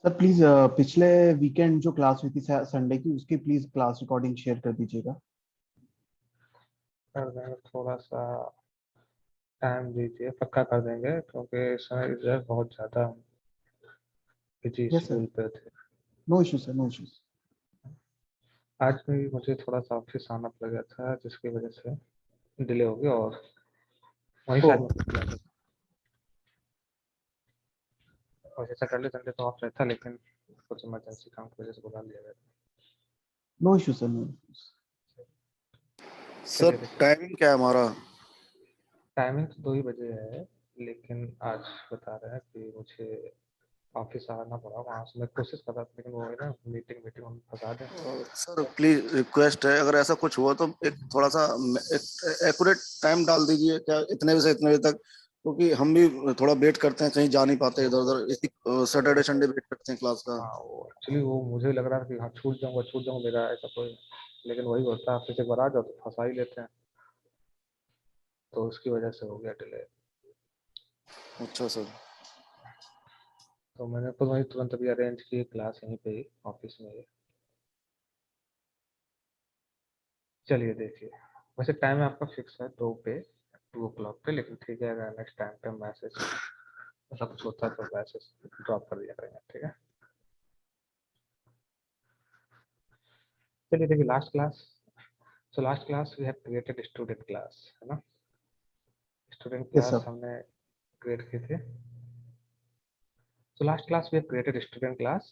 Sir please पिछले weekend जो class हुई थी संडे की, उसकी प्लीज क्लास रिकॉर्डिंग शेयर कर दीजिएगा। कर देंगे, थोड़ा सा टाइम दीजिए, पक्का कर देंगे क्योंकि इस समय रिजल्ट बहुत ज़्यादा बिजी यस सर, स्कूल पे थे। No issue sir, no issues. आज भी मुझे थोड़ा सा ऑफिस आना पड़ गया था जिसकी वजह से डिले हो गया और वहीं ओ, शायद वैसे सैटरडे संडे तो ऑफ रहता लेकिन कुछ इमरजेंसी काम की वजह से बुला लिया गया था। No issue sir, no issues. Sir चलिए देखिए, टाइमिंग क्या है हमारा? टाइमिंग तो 2 ही बजे है लेकिन आज बता रहे हैं कि मुझे ऑफिस आना पड़ा, वहाँ से मैं कोशिश कर रहा था लेकिन वो है ना मीटिंग मीटिंग में फंसा दें। सर प्लीज रिक्वेस्ट है, अगर ऐसा कुछ हुआ तो एक थोड़ा सा एक्यूरेट टाइम डाल दीजिए, क्या इतने बजे से इतने बजे तक, क्योंकि हम भी थोड़ा वेट करते हैं, कहीं जा नहीं पाते इधर उधर, इसी सैटरडे संडे वेट करते हैं क्लास का। हाँ वो एक्चुअली वो मुझे लग रहा था कि हाँ छूट जाऊंगा मेरा ऐसा कोई, लेकिन वही होता है ऑफिस एक बार आ जाओ तो फंसा ही लेते हैं, तो उसकी वजह से हो गया डिले। अच्छा सर। तो मैंने तो वही तुरंत अभी अरेंज की क्लास यहीं पे ही ऑफिस में ही। चलिए देखिए, वैसे टाइम आपका फिक्स है 2 पे, लेकिन ठीक है अगर नेक्स्ट टाइम पे मैसेज ऐसा कुछ होता है तो मैसेज ड्रॉप कर दिया करेंगे, ठीक है। चलिए देखिए, last class we have created student class, है ना। Student yes class sir. हमने क्रिएट की थी। So last class we have created a student class.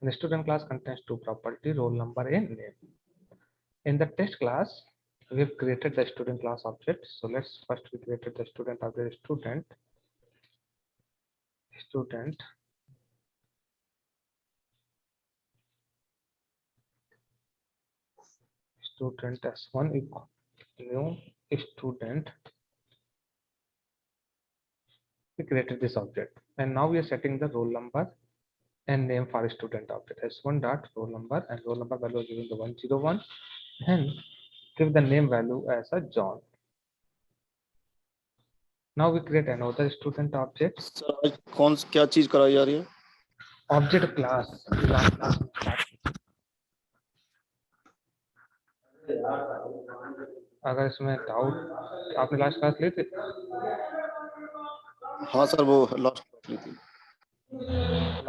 And the student class contains two property, roll number and name. In the test class, we have created the student class object. So let's first we created the student object student s1 equal new student. We created this object and now we are setting the roll number and name for student object s1 dot roll number, and roll number value is given the 101 and give the name value as a John. Now we create another student object. Sir आज क्या चीज कराई जा रही है? Object class, अगर इसमें doubt, आपने लास्ट क्लास ली थी? हाँ सर, वो लास्ट ली थी।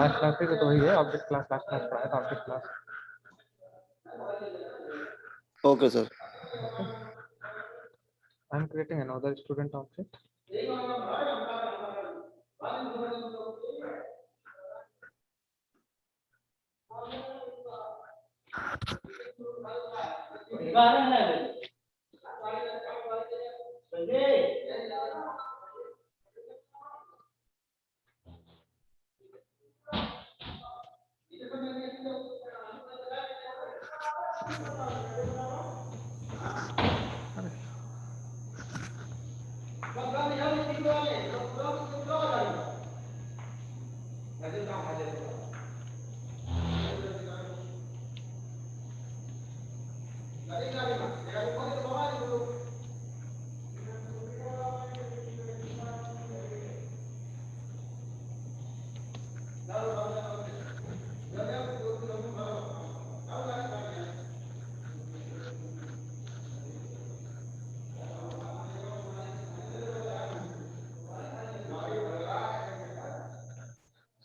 लास्ट क्लास ली थी तो वही है ऑब्जेक्ट क्लास, लास्ट क्लास पढ़ाया था object class. Okay sir. I am creating another student object.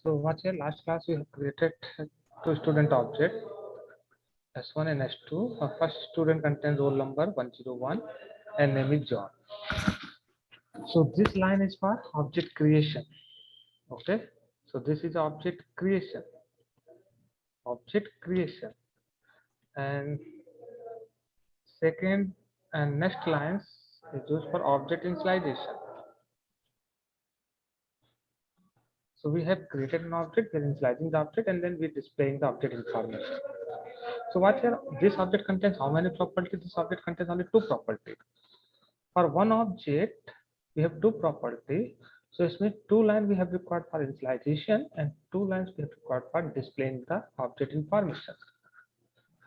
So what's here? Last class we have created two student object S1 and S2. First student contains roll number 101 and name is John. So this line is for object creation. Okay. So this is object creation. And second and next lines is used for object initialization. So we have created an object, we are initializing the object, and then we are displaying the object information. So what here? This object contains how many properties? This object contains only two properties. For one object, we have two properties. So it means two lines we have required for initialization and two lines we have required for displaying the object information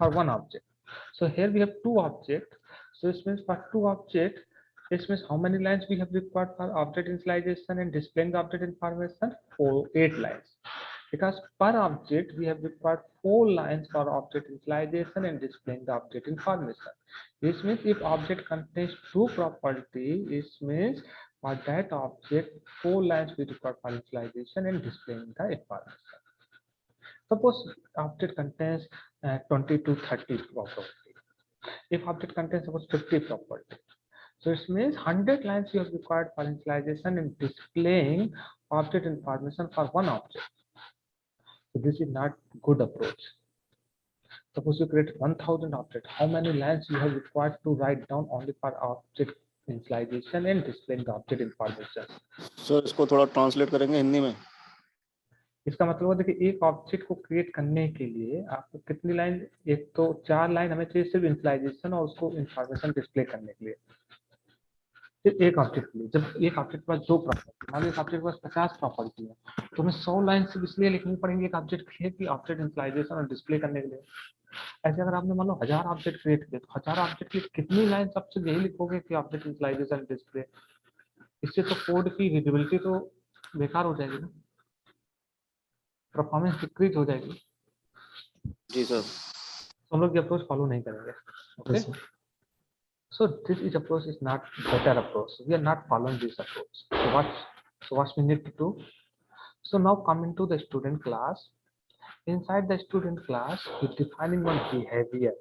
for one object. So here we have two objects. So it means for two objects, this means how many lines we have required for object initialization and displaying the object information? 8 lines. because per object we have required 4 lines for object initialization and displaying the object information. This means if object contains 2 properties, it means for that object 4 lines we require for initialization and displaying the information. Suppose object contains 20 to 30 properties. If object contains about 50 properties, so it means 100 lines you have required for initialization and displaying object information for one object. So this is not good approach. Suppose you create 1000 objects, how many lines you have required to write down only for object initialization and displaying the object information? Sir इसको थोड़ा translate करेंगे हिंदी में. इसका मतलब है देखिए एक object को क्रिएट करने के लिए आपको कितनी लाइन, एक तो 4 लाइन हमें चाहिए सिर्फ इनिशियलाइजेशन और उसको इंफॉर्मेशन डिस्प्ले करने के लिए, सिर्फ एक ऑब्जेक्ट के लिए. जब एक ऑब्जेक्ट के पास 2 प्रॉपर्टी, मान लो एक ऑब्जेक्ट के पास 50 प्रॉपर्टी है, तो हमें 100 लाइन सिर्फ इसलिए लिखनी पड़ेंगी एक ऑब्जेक्ट क्रिएट की ऑब्जेक्ट इनिशियलाइजेशन और डिस्प्ले करने के लिए. ऐसे अगर आपने मान लो 1000 ऑब्जेक्ट क्रिएट किए तो 1000 ऑब्जेक्ट की कितनी लाइन सबसे यही लिखोगे कि ऑब्जेक्ट इनिशियलाइजेशन डिस्प्ले. इससे तो कोड की रीडेबिलिटी तो बेकार हो जाएगी ना, परफॉर्मेंस डिक्रीज हो जाएगी. जी सर. हम लोग ये अप्रोच फॉलो नहीं करेंगे. Okay, so this is approach is not better approach. We are not following this approach. So what we need to do? So now coming to the student class. Inside the student class, we're defining one behavior,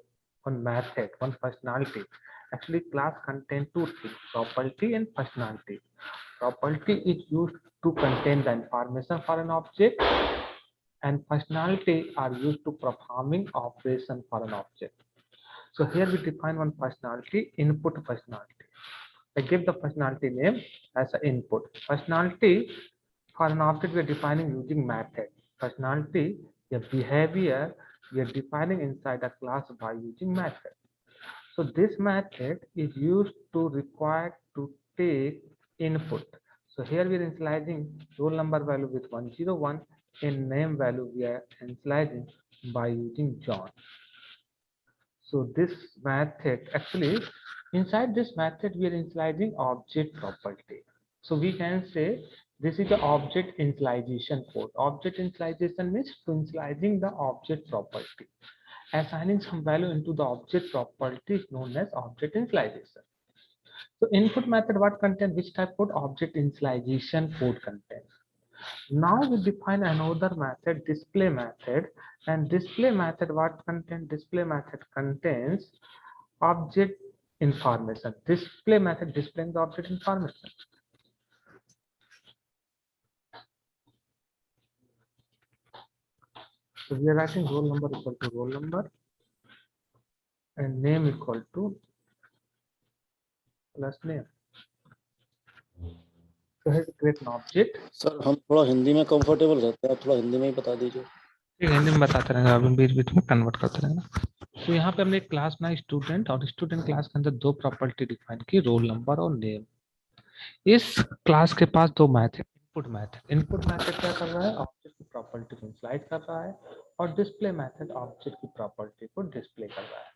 one method, one functionality. Actually, class contains 2 things: property and functionality. Property is used to contain the information for an object, and functionality are used to performing operation for an object. So here we define one functionality, input functionality. I give the functionality name as an input. Functionality for an object we are defining using method. Functionality, the behavior we are defining inside a class by using method. So this method is used to require to take input. So here we are initializing roll number value with 101 and name value we are initializing by using John. So this method, actually inside this method we are initializing object property. So we can say this is the object initialization code. Object initialization means to initializing the object property. Assigning some value into the object property is known as object initialization. So input method what contains which type code? Object initialization code contains. Now we define another method, display method, and display method what content? Display method contains object information. Display method displaying the object information. So we are writing roll number equal to roll number and name equal to plus name. So here we create an object. Sir हम थोड़ा हिंदी में comfortable रहते हैं, आप थोड़ा हिंदी में ही बता दीजिए. ठीक है, हिंदी में बताते रहेंगे, आप बीच बीच में कन्वर्ट करते रहेंगे. तो यहाँ पे हमने एक क्लास बनाई स्टूडेंट, और स्टूडेंट क्लास के अंदर 2 प्रॉपर्टी डिफाइन की, रोल नंबर और नेम. इस क्लास के पास 2 मैथड, इनपुट मैथड क्या कर रहा है? ऑब्जेक्ट की प्रॉपर्टी को इनिशियलाइज कर रहा है, और डिस्प्ले मैथड ऑब्जेक्ट की प्रॉपर्टी को डिस्प्ले कर रहा है.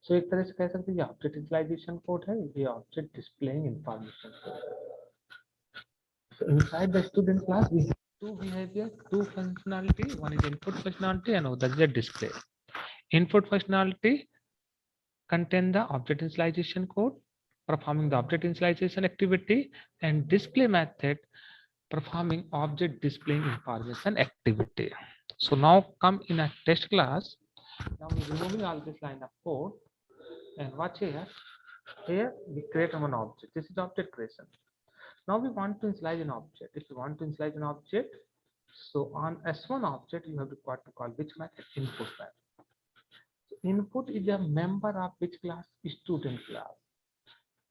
सो एक तरह से कह सकते हैं ये ऑब्जेक्ट इनिशियलाइजेशन कोड है, ये ऑब्जेक्ट डिस्प्लेइंग इंफॉर्मेशन कोड है. So inside the student class we have 2 behavior, 2 functionality. One is input functionality and other is a display. Input functionality contain the object initialization code performing the object initialization activity, and display method performing object displaying information activity. So now come in a test class. Now we removing all this line of code, and watch here. Here we create one object. This is object creation. Now we want to initialize an object. If you want to initialize an object, so on S1 object you have required to call which method? Input method. So input is a member of which class? Student class.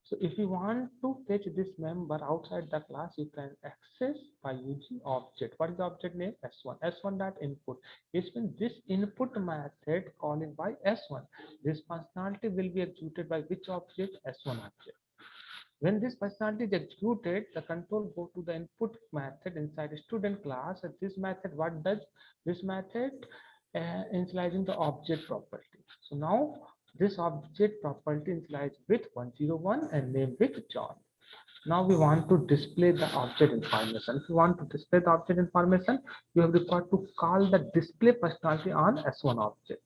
So if you want to fetch this member outside the class, you can access by using object. What is the object name? S1. S1.input. This means this input method calling by S1. This functionality will be executed by which object? S1 object. When this functionality is executed, the control go to the input method inside student class. And this method, what does this method? Initializing the object property. So now this object property initialized with 101 and name with John. Now we want to display the object information. If you want to display the object information, you have required to call the display functionality on S1 object.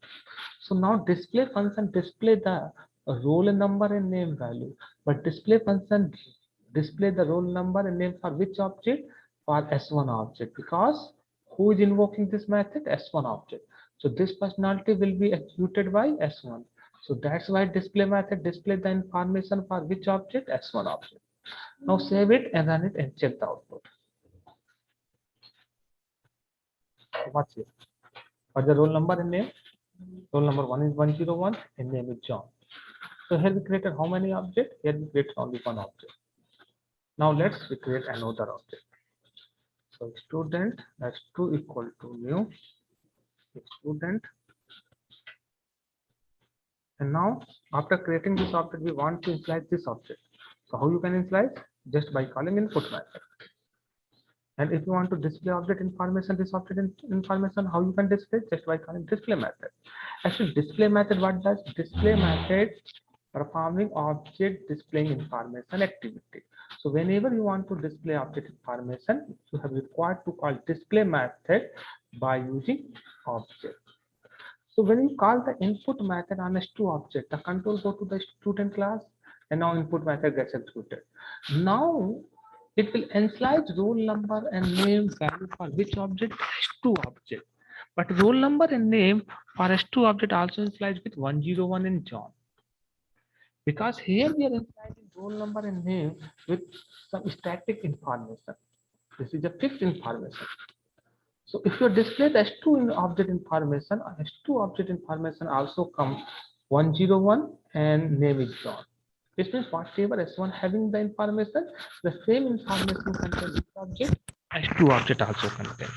So now display function display the roll number and name value, but display function display the roll number and name for which object? For S1 object, because who is invoking this method? S1 object. So this functionality will be executed by S1. So that's why display method display the information for which object? S1 object. Now save it and run it and check the output. What's here? What's the roll number and name? Roll number 1 is 101 and name is John. So here we created how many objects? Here we created only one object. Now let's create another object. So student s2 equal to new student. And now after creating this object, we want to initialize this object. So how you can initialize? Just by calling input method. And if you want to display object information, this object information, how you can display? Just by calling display method. Actually, display method, what does? Display method performing object displaying information activity. So whenever you want to display object information, you have required to call display method by using object. So when you call the input method on S2 object, the control go to the student class, and now input method gets executed. Now it will initialize roll number and name value for which object? S2 object. But roll number and name for S2 object also initialized with 101 and John. Because here we are initializing roll number and name with some static information. This is a fixed information. So if you display the S2 in object information, S2 object information also comes 101 and name is John. This means whatever S1 having the information, the same information contains object, S2 object also contain.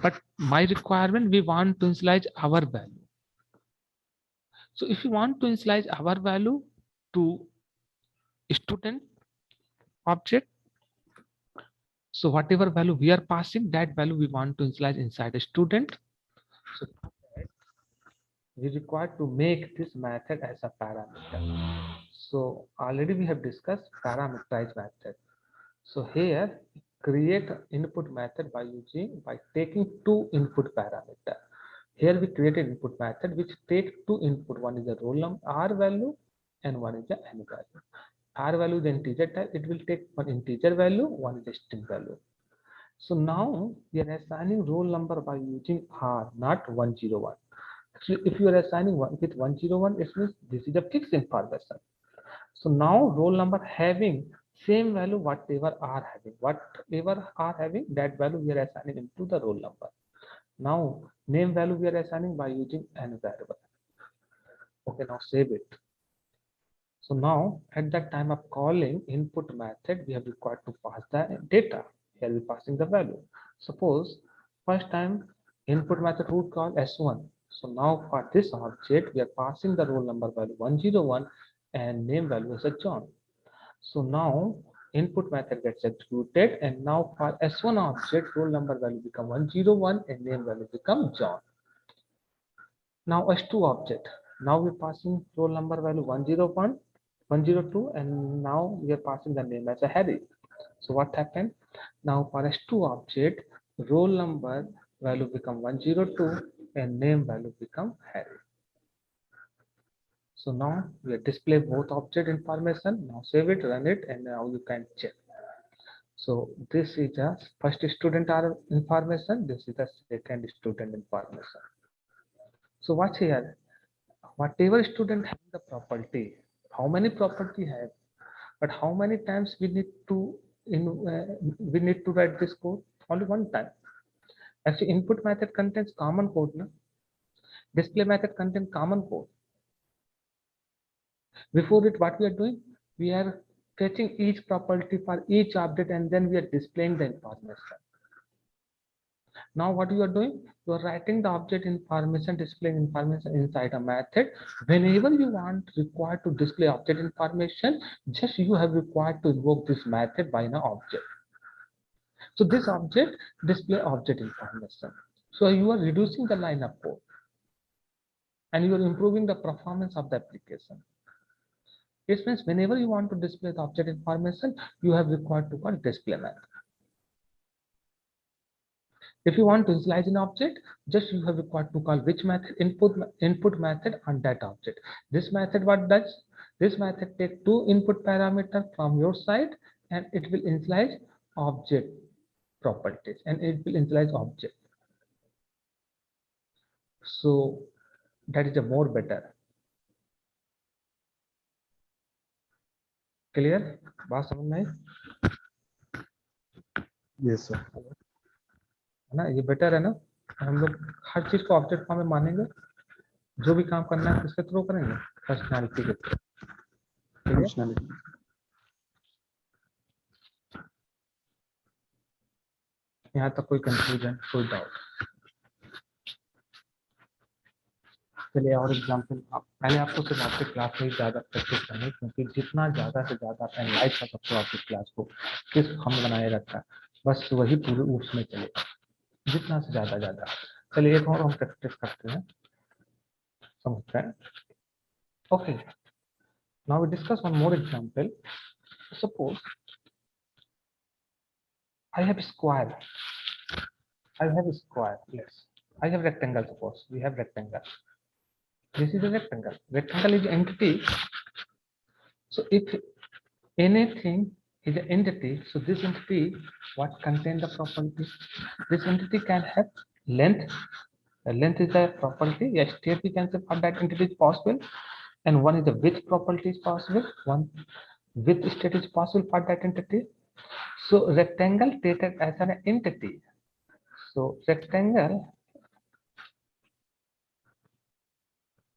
But my requirement, we want to initialize our value. So if you want to initialize our value to student object, so whatever value we are passing, that value we want to initialize inside a student. So we require to make this method as a parameter. So already we have discussed parameterized method. So here create input method by taking two input parameter. Here we created input method which take two input. One is a roll number R value and one is a N value. R value is the integer type. It will take one integer value, one is a string value. So now we are assigning roll number by using R, not 101. Actually, if you are assigning with 101, it means this is a fixed information. So now roll number having same value whatever R having, that value we are assigning into the roll number. Now name value we are assigning by using N variable. Okay, now save it. So now at that time of calling input method, we have required to pass the data. Here we passing the value. Suppose first time input method would call S1. So now for this object, we are passing the roll number value 101 and name value is a John. So now input method gets executed, and now for S1 object, roll number value become 101 and name value become John. Now S2 object, now we're passing roll number value 101, 102, and now we are passing the name as a Harry. So what happened? Now for S2 object, roll number value become 102 and name value become Harry. So now we display both object information. Now save it, run it, and now you can check. So this is the first student information. This is the second student information. So watch here. Whatever student has the property, how many property have, but how many times we need to write this code? Only one time. Actually, input method contains common code. No? Display method contains common code. Before it, what we are doing? We are fetching each property for each object and then we are displaying the information. Now what you are doing? You are writing the object information, displaying information inside a method. Whenever you want required to display object information, just you have required to invoke this method by an object. So this object display object information. So you are reducing the line of code and you are improving the performance of the application. It means whenever you want to display the object information, you have required to call display method. If you want to initialize an object, just you have required to call which method, input method on that object. This method what does? This method take two input parameter from your side and it will initialize object properties and it will initialize object. So that is a more better. Clear? बात समझ में आई? Yes sir. है ना, ये better है ना। हम लोग हर चीज को ऑब्जेक्ट फॉर्म में मानेंगे, जो भी काम करना है किसके थ्रू करेंगे, पर्सनालिटी के थ्रू। फंक्शनैलिटी। यहाँ तक कोई कंफ्यूजन, कोई डाउट? चलिए और एग्जांपल, पहले आपको सिर्फ ऑब्जेक्ट क्लास में ही ज्यादा प्रैक्टिस करनी है, क्योंकि जितना ज्यादा से ज्यादा आप एनालाइज कर सकते हो ऑब्जेक्ट क्लास को, किस हम बनाया जाता है, बस वही पूरे उसमें चलेगा, जितना से ज्यादा। चलिए एक और हम प्रैक्टिस करते हैं, समझते हैं। Okay, now we discuss one more example. Suppose I have square. Yes, I have rectangle. Suppose we have rectangle. This is a rectangle. Rectangle is an entity. So if anything is an entity, so this entity what contain the property? This entity can have length. Length is a property. A state we can say for that entity is possible, and one is the width property is possible. One width state is possible for that entity. So rectangle treated as an entity. So rectangle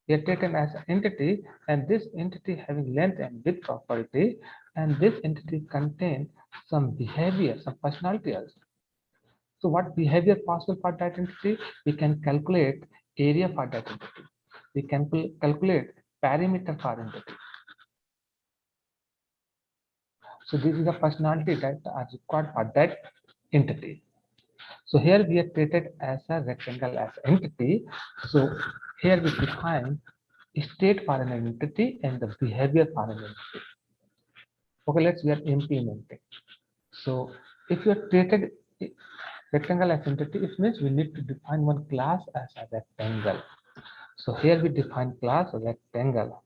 is taken as an entity, and this entity having length and width property, and this entity contains some behavior, some personality also. So what behavior possible for that entity? We can calculate area for that entity. We can calculate perimeter for entity. So this is the personality that are required for that entity. So here we are treated as a rectangle as entity. So here we define state for an entity and the behavior for an entity. Okay, we are implementing. So if you are treated rectangle as entity, it means we need to define one class as a rectangle. So here we define class rectangle.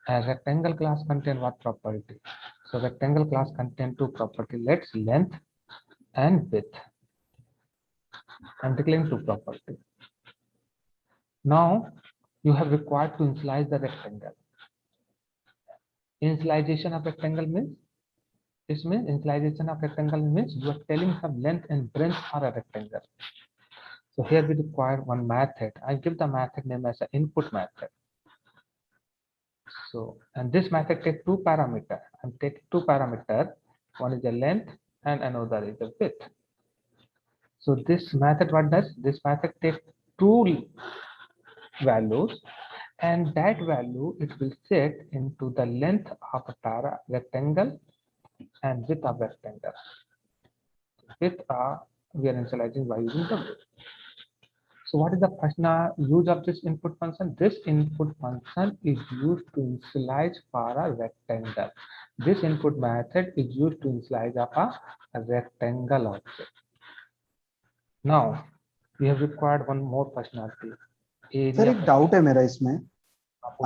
A rectangle class contain what property? So rectangle class contain two property. Let's length and width. I'm declaring two property. Now you have required to initialize the rectangle. Initialization of rectangle means, this means initialization of rectangle means you are telling some length and breadth for a rectangle. So here we require one method. I give the method name as an input method. So, and this method takes two parameters. I'm taking two parameters. One is the length and another is the width. So this method what does? This method takes two values, and that value it will set into the length of a rectangle and width of rectangle. Width we are initializing by using the width. So what is the first use of this input function? This input function is used to initialize for a rectangle. This input method is used to initialize of a rectangle object. Now we have required one more functionality. Sir एक doubt है मेरा इसमें,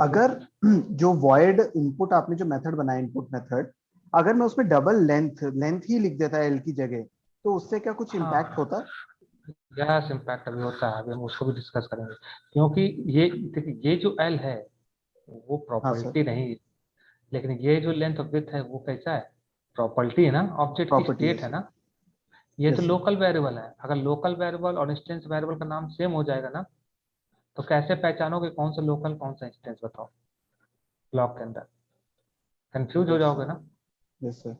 अगर जो void input आपने जो method बनाया input method, अगर मैं उसमें डबल लेंथ ही लिख देता है एल की जगह, तो उससे क्या कुछ इम्पैक्ट होता है? यस, इम्पैक्ट अभी होता है, अभी हम उसको भी डिस्कस करेंगे, क्योंकि ये देखिए ये जो एल है वो प्रॉपर्टी नहीं है, लेकिन ये जो लेंथ ऑफ विड्थ है वो कैसा है, प्रॉपर्टी है ना, ऑब्जेक्ट की स्टेट है ना, ये तो लोकल वेरिएबल है। अगर लोकल वेरिएबल और इंस्टेंस वेरिएबल का नाम सेम हो जाएगा ना, तो कैसे पहचानोगे कौन सा लोकल कौन सा इंस्टेंस, बताओ, ब्लॉक के अंदर कंफ्यूज हो जाओगे ना। Yes sir.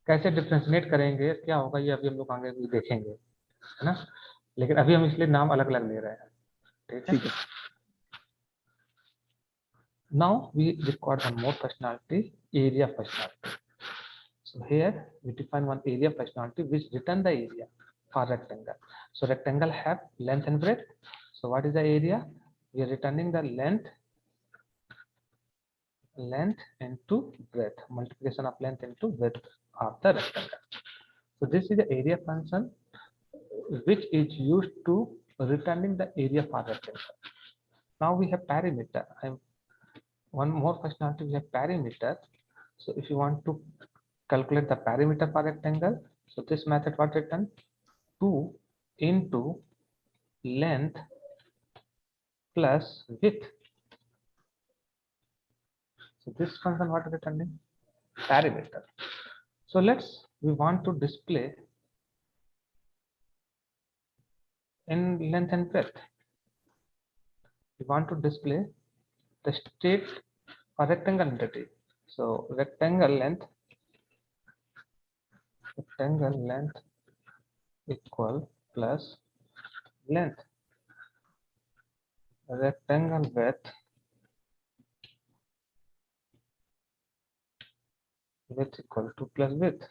कैसे डिफरेंशिएट करेंगे, क्या होगा, ये अभी हम लोग आगे भी देखेंगे, है ना, लेकिन अभी हम इसलिए नाम अलग अलग ले रहे हैं, ठीक है। Now we require one more functionality, area functionality. So here we define one area functionality which return the area for rectangle. So rectangle have length and breadth. So what is the area? we are returning the length into breadth, multiplication of length into width of the rectangle. So this is the area function which is used to returning the area for rectangle. Now we have perimeter. One more functionality, we have perimeter. So if you want to calculate the perimeter for rectangle, so this method was written 2 into length plus width. So this function what is returning? Perimeter. So we want to display in length and breadth. We want to display the state or rectangle entity. So rectangle length equal plus length. Rectangle width equal to plus width.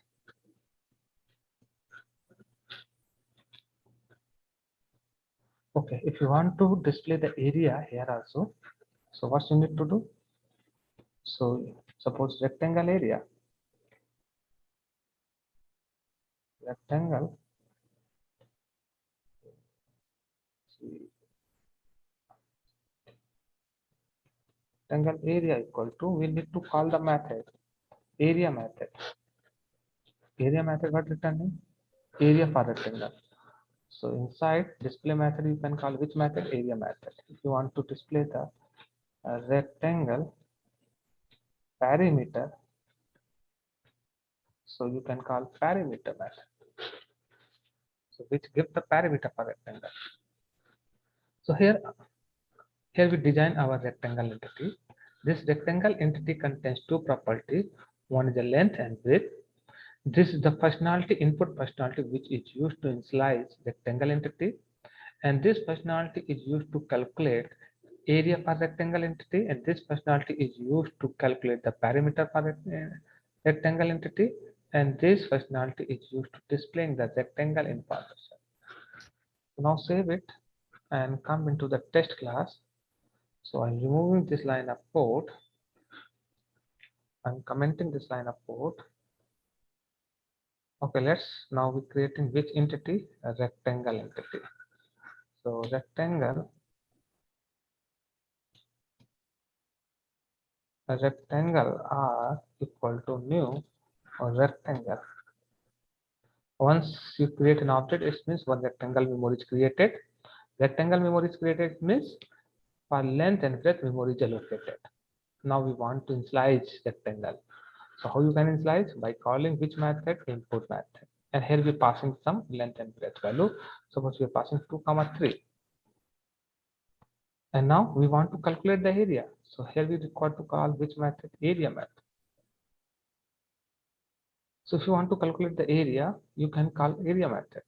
Okay, if you want to display the area here also, so what you need to do? So suppose rectangle area, rectangle area equal to, we need to call the method area method. Area method what returning? Area for rectangle. So inside display method you can call which method? Area method. If you want to display the rectangle perimeter, so you can call perimeter method. So which gives the perimeter for rectangle. So here we design our rectangle entity. This rectangle entity contains two properties. One is the length and width. This is the functionality, input functionality, which is used to initialize rectangle entity. And this functionality is used to calculate area for rectangle entity. And this functionality is used to calculate the perimeter for rectangle entity. And this functionality is used to displaying the rectangle information. So now save it and come into the test class. So I'm removing this line of code. I'm commenting this line of code. Okay, now we're creating which entity? A rectangle entity. So rectangle R equal to new or rectangle. Once you create an object, it means one rectangle memory is created. Rectangle memory is created means for length and breadth memory is allocated. Now we want to initialize rectangle. So how you can initialize? By calling which method? Input method. And here we're passing some length and breadth value. Suppose we're passing 2, 3. And now we want to calculate the area. So here we require to call which method? Area method. So if you want to calculate the area, you can call area method.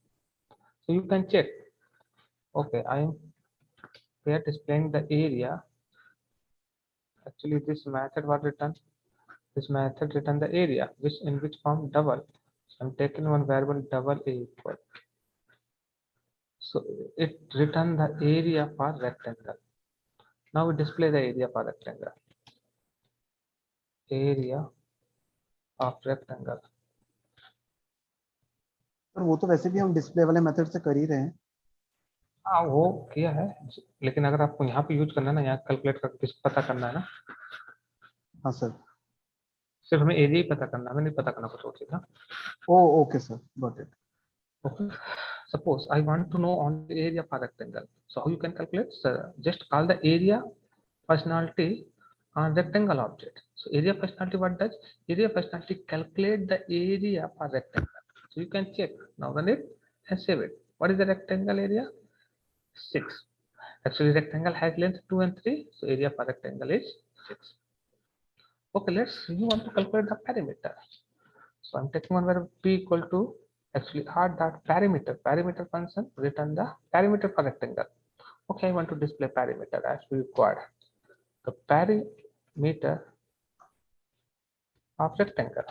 So you can check. Okay, I am here displaying the area. Actually, this method was written. This method return the area, in which form? Double. So I'm taking one variable double a equal. So it return the area for rectangle. Now we display the area for rectangle. Area of rectangle. पर वो तो वैसे भी हम display वाले method से कर ही रहे हैं. हाँ वो किया है, लेकिन अगर आपको यहाँ पे यूज करना है ना, यहाँ कैलकुलेट करके पता करना है ना. हाँ सर. सिर्फ हमें एरिया ही पता करना है, हमें नहीं पता करना कुछ और चीज ना. Oh, okay sir, got it. Okay. Suppose I want to know on the area for rectangle. So how you can calculate? So just call the area functionality on rectangle object. So area functionality what does? Area functionality calculate the area for rectangle. So you can check. Now run it and save it. What is the rectangle area? 6. Actually rectangle has length 2 and 3. So area for rectangle is 6. Okay, you want to calculate the perimeter. So I'm taking one variable p equal to actually r dot perimeter function return the perimeter for rectangle. Okay, I want to display perimeter as we required. The perimeter of rectangle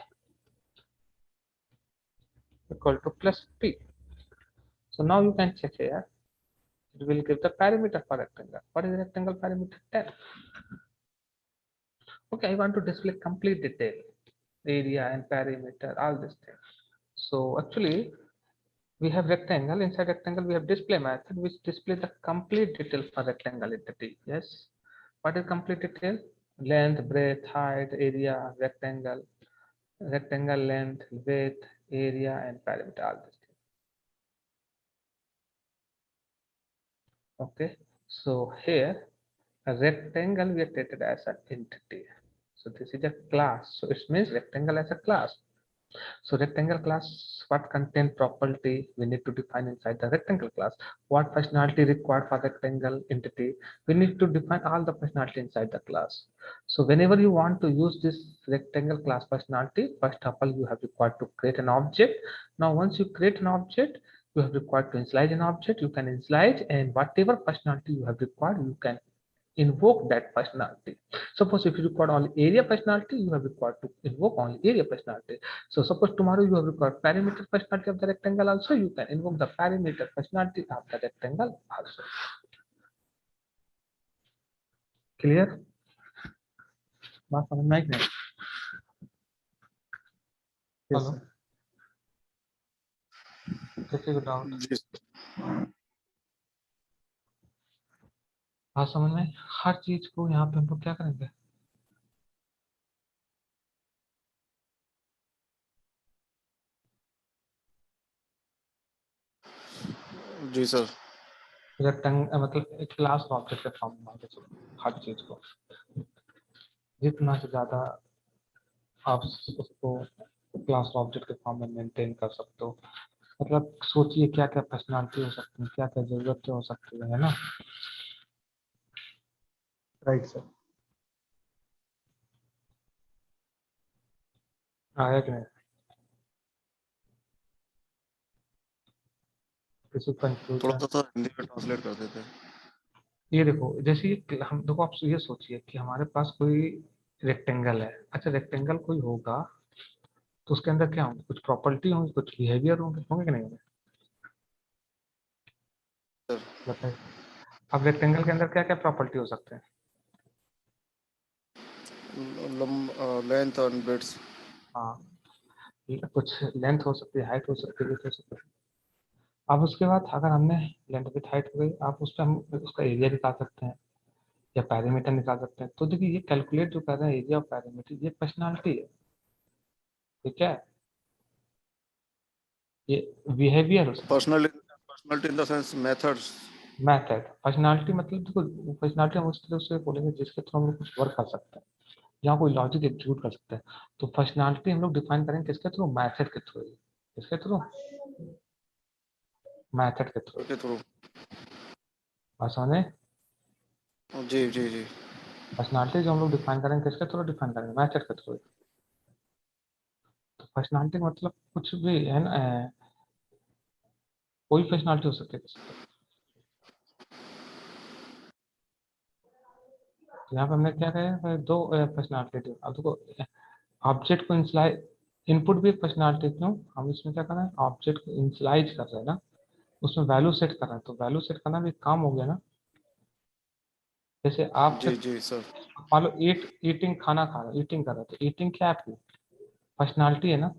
equal to plus p. So now you can check here. it will give the perimeter for rectangle. What is rectangle perimeter? 10. Okay, I want to display complete detail, area and perimeter, all these things. So actually, we have rectangle. Inside rectangle, we have display method which display the complete detail for rectangle entity. Yes. What is complete detail? Length, breadth, height, area, rectangle length, width, area, and perimeter. All these things. Okay. So here, a rectangle we are treated as an entity. So this is a class. So it means rectangle as a class. So rectangle class, what content property we need to define inside the rectangle class? What functionality required for rectangle entity? We need to define all the functionality inside the class. So whenever you want to use this rectangle class functionality, first of all, you have required to create an object. Now, once you create an object, you have required to initialize an object. You can initialize, and whatever functionality you have required, you can invoke that functionality. Suppose if you require only area functionality, you have required to invoke only area functionality. So suppose tomorrow you have required perimeter functionality of the rectangle also, you can invoke the perimeter functionality of the rectangle also. Clear? बात समझ में आई कि नहीं? Yes, Hello? sir. किसी को doubt? जी बात समझ में? हर चीज को यहाँ पे हम लोग क्या करेंगे? जी सर। रेक्टेंगल मतलब एक क्लास ऑब्जेक्ट के फॉर्म में चलो हर चीज को जितना से ज्यादा आप उसको क्लास ऑब्जेक्ट के फॉर्म में मेंटेन कर सकते हो। मतलब सोचिए क्या क्या पर्सनालिटी हो सकती है, क्या क्या जरूरतें हो सकती है ना। Right, sir. आया कि नहीं? किसी थोड़ा कंफ्यूजन? सा तो हिंदी में ट्रांसलेट कर देते हैं। ये देखो, जैसे हम देखो, आप ये सोचिए कि हमारे पास कोई रेक्टेंगल है। अच्छा, रेक्टेंगल कोई होगा तो उसके अंदर क्या होंगे? कुछ प्रॉपर्टी होंगी, कुछ बिहेवियर होंगे, होंगे कि नहीं होंगे? बताइए। अब रेक्टेंगल के अंदर क्या क्या प्रॉपर्टी हो सकते हैं? लेंथ और ब्रेड्थ। हाँ, कुछ लेंथ हो सकती है, हाइट हो सकती है, width हो सकती है। अब उसके बाद अगर हमने लेंथ विथ हाइट हो गई, आप उस पर हम उसका एरिया निकाल सकते हैं या पैरामीटर निकाल सकते हैं। तो देखिए, ये कैलकुलेट जो कर रहे हैं एरिया और पैरामीटर, ये पर्सनालिटी है। ठीक है, ये बिहेवियर उसका personality in the sense methods. Method. Personality मतलब देखो, पर्सनालिटी हम उस तरह से बोलेंगे जिसके थ्रू हम लोग कुछ वर्क कर सकते हैं, यहाँ कोई लॉजिक एग्जीक्यूट कर सकते हैं। तो पर्सनालिटी हम लोग डिफाइन करेंगे किसके थ्रू? मैथड के थ्रू। किसके थ्रू? मैथड के थ्रू। के थ्रू। आसान है। जी जी जी। पर्सनालिटी जो हम लोग डिफाइन करेंगे किसके थ्रू डिफाइन करेंगे? मैथड के थ्रू। तो पर्सनालिटी मतलब कुछ भी है ना, कोई पर्सनालिटी हो सकती है किसी की। तो यहाँ पे हमने क्या कहा, दो पर्सनालिटी। अब देखो, ऑब्जेक्ट को इनिशियलाइज, इनपुट भी एक पर्सनालिटी। क्यों? हम इसमें क्या कर रहे हैं? ऑब्जेक्ट को इनिशियलाइज कर रहे हैं ना, उसमें वैल्यू सेट कर रहे हैं। तो वैल्यू सेट करना भी काम हो गया ना। जैसे आप जी जी सर। मान लो ईटिंग, खाना खा रहे, ईटिंग कर रहे, तो ईटिंग क्या है आपकी? पर्सनालिटी है ना।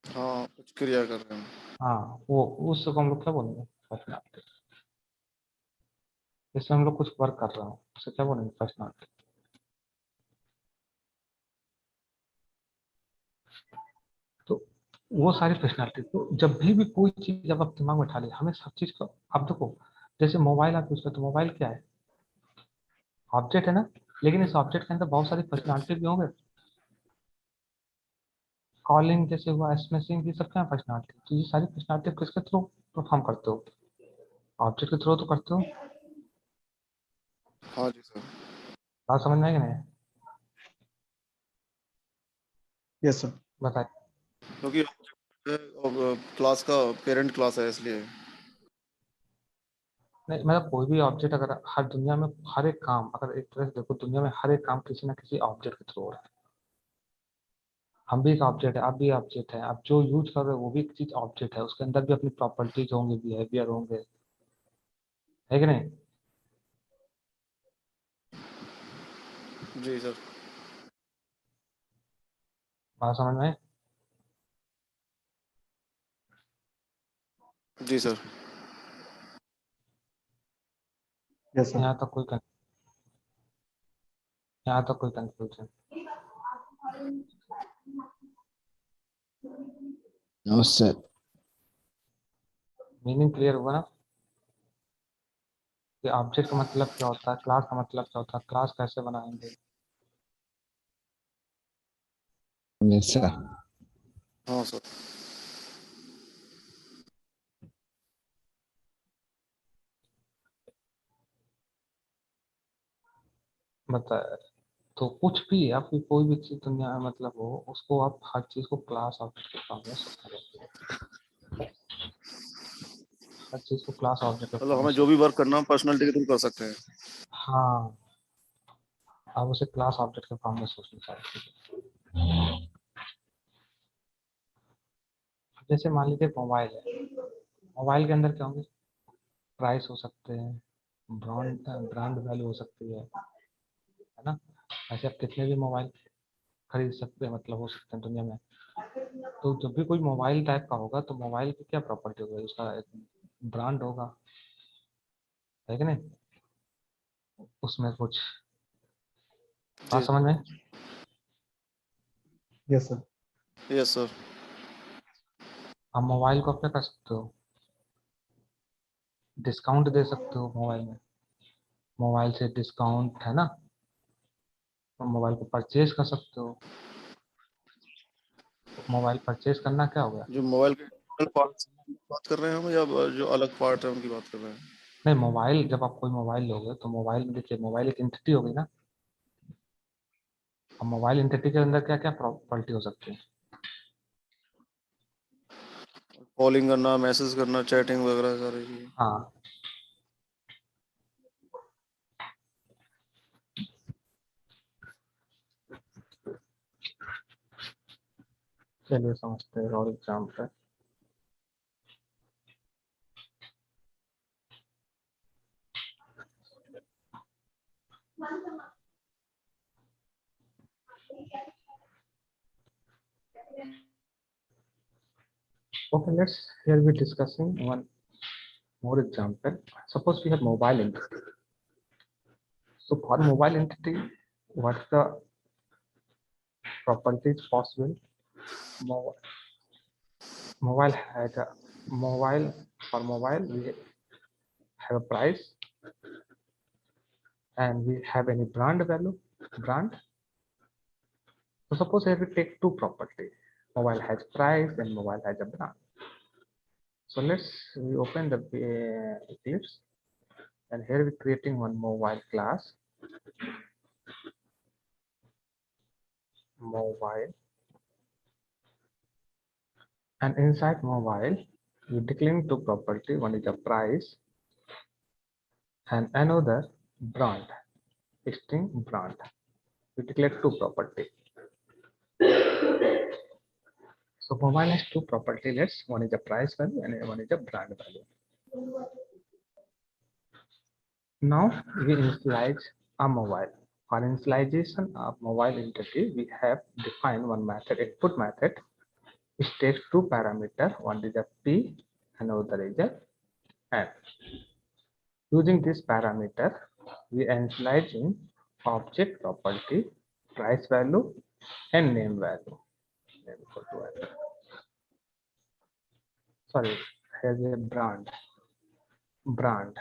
हाँ, कुछ क्रिया कर रहे हैं। हाँ, वो उसको हम लोग क्या बोलेंगे? पर्सनालिटी। जैसे हम लोग कुछ वर्क कर रहे हो, उसे क्या बोलेंगे? पर्सनालिटी। तो वो सारी पर्सनालिटी। तो जब भी कोई चीज जब आप दिमाग में उठा ले, हमें सब चीज को, अब देखो, जैसे मोबाइल आप यूज करते हो, मोबाइल क्या है? ऑब्जेक्ट है ना। लेकिन इस ऑब्जेक्ट के अंदर बहुत सारी पर्सनालिटी भी होंगे। कॉलिंग जैसे हुआ, एसएमएसिंग, ये सब क्या पर्सनालिटी? तो ये सारी पर्सनालिटी किसके थ्रू परफॉर्म करते हो? ऑब्जेक्ट के थ्रू तो करते हो। हाँ जी सर। बात समझ में आई कि नहीं? Yes, sir. बताइए। क्योंकि क्लास का पेरेंट क्लास है इसलिए। नहीं, मतलब कोई भी ऑब्जेक्ट, अगर हर दुनिया में हर एक काम, अगर एक तरह से देखो, दुनिया में हर एक काम किसी ना किसी ऑब्जेक्ट के थ्रू हो रहा है। हम भी एक ऑब्जेक्ट है, आप भी ऑब्जेक्ट है। आप जो यूज कर रहे हो वो भी एक चीज ऑब्जेक्ट है। उसके अंदर भी अपनी प्रॉपर्टीज होंगे, बिहेवियर होंगे, है कि नहीं? जी सर। बात समझ में? जी सर। Yes sir. यहाँ तक कोई यहाँ तक कोई confusion? No sir. Meaning clear हुआ ना कि ऑब्जेक्ट का मतलब क्या होता है, क्लास का मतलब क्या होता है, क्लास कैसे बनाएंगे? Yes sir. हाँ सर। बता। तो कुछ भी आपकी कोई भी चीज दुनिया में मतलब हो, उसको आप हर चीज को क्लास ऑब्जेक्ट के फॉर्म में सोचना है। हर चीज को क्लास ऑब्जेक्ट के मतलब फॉर्म में हमें जो भी सोचना वर्क करना हो पर्सनैलिटी के थ्रू कर सकते हैं। है। हाँ, आप उसे क्लास ऑब्जेक्ट के फॉर्म में सोचना चाहिए। जैसे मान लीजिए मोबाइल है, मोबाइल के अंदर क्या होंगे? प्राइस हो सकते हैं, ब्रांड ब्रांड वैल्यू हो सकती है ना? ऐसे आप कितने भी मोबाइल खरीद सकते हैं, मतलब हो सकते हैं दुनिया में। तो जब भी कोई मोबाइल टाइप का होगा तो मोबाइल की क्या प्रॉपर्टी होगी? उसका एक ब्रांड होगा, है कि नहीं? उसमें कुछ बात जी समझ में? Yes sir. Yes sir. आप मोबाइल को आप क्या कर सकते हो? डिस्काउंट दे सकते हो मोबाइल में, मोबाइल से डिस्काउंट, है ना? तो मोबाइल को परचेज कर सकते हो। मोबाइल परचेज करना क्या हो गया? जो मोबाइल के टोटल पार्ट्स की बात कर रहे हैं हम, या जो अलग पार्ट है उनकी बात कर रहे हैं? नहीं, मोबाइल जब आप कोई मोबाइल लोगे तो मोबाइल में देखिए, मोबाइल एक एंटिटी होगी ना। अब मोबाइल एंटिटी के अंदर क्या क्या प्रॉपर्टी हो सकती है? कॉलिंग करना, मैसेज करना, चैटिंग वगैरह सारी चीजें। हाँ, चलिए समझते हैं और example. Okay, let's here we discussing one more example. Suppose we have mobile entity. So for mobile entity, what's the properties possible? Mobile has a mobile. For mobile we have a price, and we have any brand value, brand. So suppose here we take two properties. Mobile has price and mobile has a brand. So let's we open the Eclipse, and here we're creating one mobile class, mobile, and inside mobile we declaring two property. One is a price and another brand, string brand. We declare two property. So mobile has two property. Let's one is a price value and one is a brand value. Now we initialize a mobile. For initialization of mobile entity, we have defined one method, input method. It takes two parameters. One is a p, another is a n. Using this parameter, we initialize in object property, price value, and name value. Name equal to n. Sorry, here's a brand. Brand.